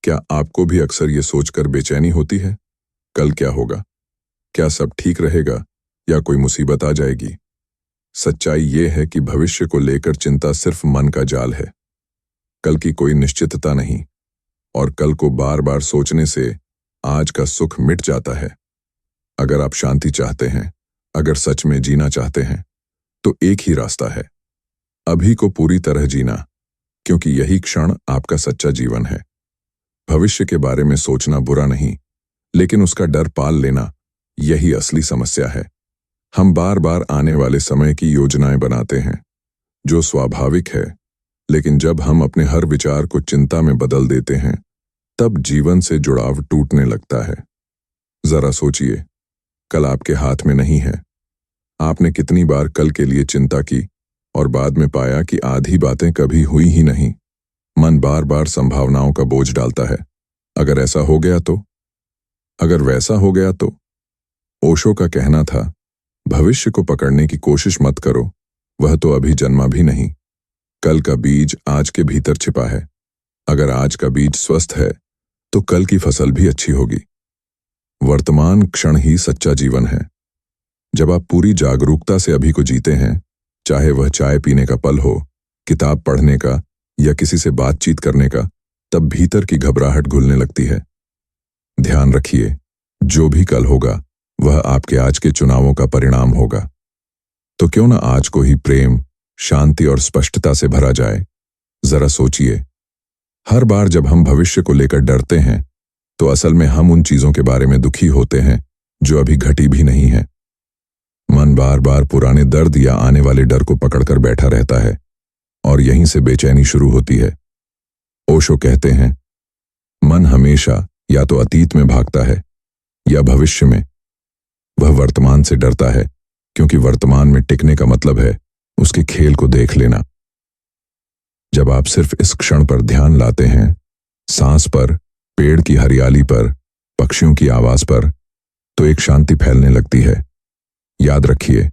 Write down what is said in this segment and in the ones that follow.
क्या आपको भी अक्सर ये सोचकर बेचैनी होती है, कल क्या होगा? क्या सब ठीक रहेगा या कोई मुसीबत आ जाएगी? सच्चाई ये है कि भविष्य को लेकर चिंता सिर्फ मन का जाल है। कल की कोई निश्चितता नहीं, और कल को बार बार सोचने से आज का सुख मिट जाता है। अगर आप शांति चाहते हैं, अगर सच में जीना चाहते हैं, तो एक ही रास्ता है, अभी को पूरी तरह जीना, क्योंकि यही क्षण आपका सच्चा जीवन है। भविष्य के बारे में सोचना बुरा नहीं, लेकिन उसका डर पाल लेना, यही असली समस्या है। हम बार बार आने वाले समय की योजनाएं बनाते हैं, जो स्वाभाविक है, लेकिन जब हम अपने हर विचार को चिंता में बदल देते हैं, तब जीवन से जुड़ाव टूटने लगता है। जरा सोचिए, कल आपके हाथ में नहीं है। आपने कितनी बार कल के लिए चिंता की और बाद में पाया कि आधी बातें कभी हुई ही नहीं। मन बार बार संभावनाओं का बोझ डालता है। अगर ऐसा हो गया तो, अगर वैसा हो गया तो। ओशो का कहना था, भविष्य को पकड़ने की कोशिश मत करो, वह तो अभी जन्मा भी नहीं। कल का बीज आज के भीतर छिपा है। अगर आज का बीज स्वस्थ है तो कल की फसल भी अच्छी होगी। वर्तमान क्षण ही सच्चा जीवन है। जब आप पूरी जागरूकता से अभी को जीते हैं, चाहे वह चाय पीने का पल हो, किताब पढ़ने का या किसी से बातचीत करने का, तब भीतर की घबराहट घुलने लगती है। ध्यान रखिए, जो भी कल होगा वह आपके आज के चुनावों का परिणाम होगा। तो क्यों ना आज को ही प्रेम, शांति और स्पष्टता से भरा जाए। जरा सोचिए, हर बार जब हम भविष्य को लेकर डरते हैं, तो असल में हम उन चीजों के बारे में दुखी होते हैं जो अभी घटी भी नहीं है। मन बार बार पुराने दर्द या आने वाले डर को पकड़कर बैठा रहता है, और यहीं से बेचैनी शुरू होती है। ओशो कहते हैं, मन हमेशा या तो अतीत में भागता है या भविष्य में। वह वर्तमान से डरता है, क्योंकि वर्तमान में टिकने का मतलब है उसके खेल को देख लेना। जब आप सिर्फ इस क्षण पर ध्यान लाते हैं, सांस पर, पेड़ की हरियाली पर, पक्षियों की आवाज पर, तो एक शांति फैलने लगती है। याद रखिए,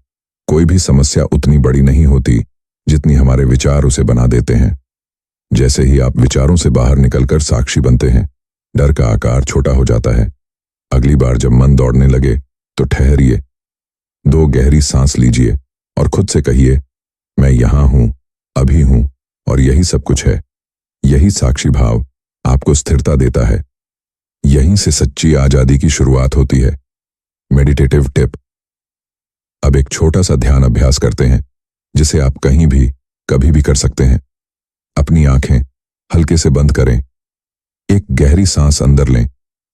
कोई भी समस्या उतनी बड़ी नहीं होती जितनी हमारे विचार उसे बना देते हैं। जैसे ही आप विचारों से बाहर निकलकर साक्षी बनते हैं, डर का आकार छोटा हो जाता है। अगली बार जब मन दौड़ने लगे तो ठहरिए, 2 गहरी सांस लीजिए और खुद से कहिए, मैं यहां हूं, अभी हूं, और यही सब कुछ है। यही साक्षी भाव आपको स्थिरता देता है। यहीं से सच्ची आजादी की शुरुआत होती है। Meditative tip. अब एक छोटा सा ध्यान अभ्यास करते हैं, जिसे आप कहीं भी, कभी भी कर सकते हैं। अपनी आंखें हल्के से बंद करें। एक गहरी सांस अंदर लें।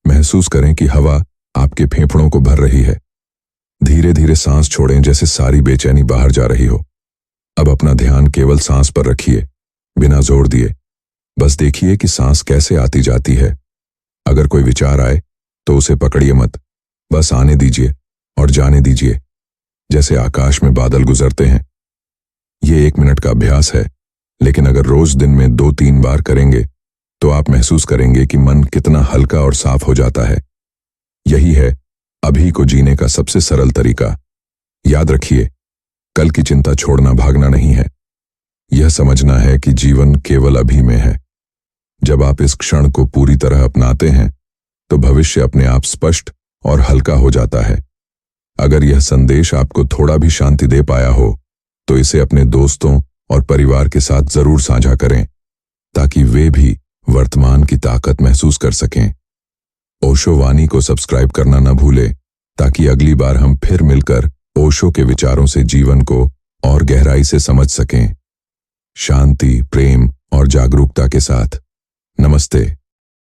महसूस करें कि हवा आपके फेफड़ों को भर रही है। धीरे धीरे सांस छोड़ें, जैसे सारी बेचैनी बाहर जा रही हो। अब अपना ध्यान केवल सांस पर रखिए, बिना जोर दिए। बस देखिए कि सांस कैसे आती जाती है। अगर कोई विचार आए तो उसे पकड़िए मत, बस आने दीजिए और जाने दीजिए, जैसे आकाश में बादल गुजरते हैं। ये 1 मिनट का अभ्यास है, लेकिन अगर रोज दिन में 2-3 बार करेंगे तो आप महसूस करेंगे कि मन कितना हल्का और साफ हो जाता है। यही है अभी को जीने का सबसे सरल तरीका। याद रखिए, कल की चिंता छोड़ना भागना नहीं है, यह समझना है कि जीवन केवल अभी में है। जब आप इस क्षण को पूरी तरह अपनाते हैं, तो भविष्य अपने आप स्पष्ट और हल्का हो जाता है। अगर यह संदेश आपको थोड़ा भी शांति दे पाया हो, तो इसे अपने दोस्तों और परिवार के साथ जरूर साझा करें, ताकि वे भी वर्तमान की ताकत महसूस कर सकें। ओशो वाणी को सब्सक्राइब करना न भूलें, ताकि अगली बार हम फिर मिलकर ओशो के विचारों से जीवन को और गहराई से समझ सकें। शांति, प्रेम और जागरूकता के साथ। नमस्ते।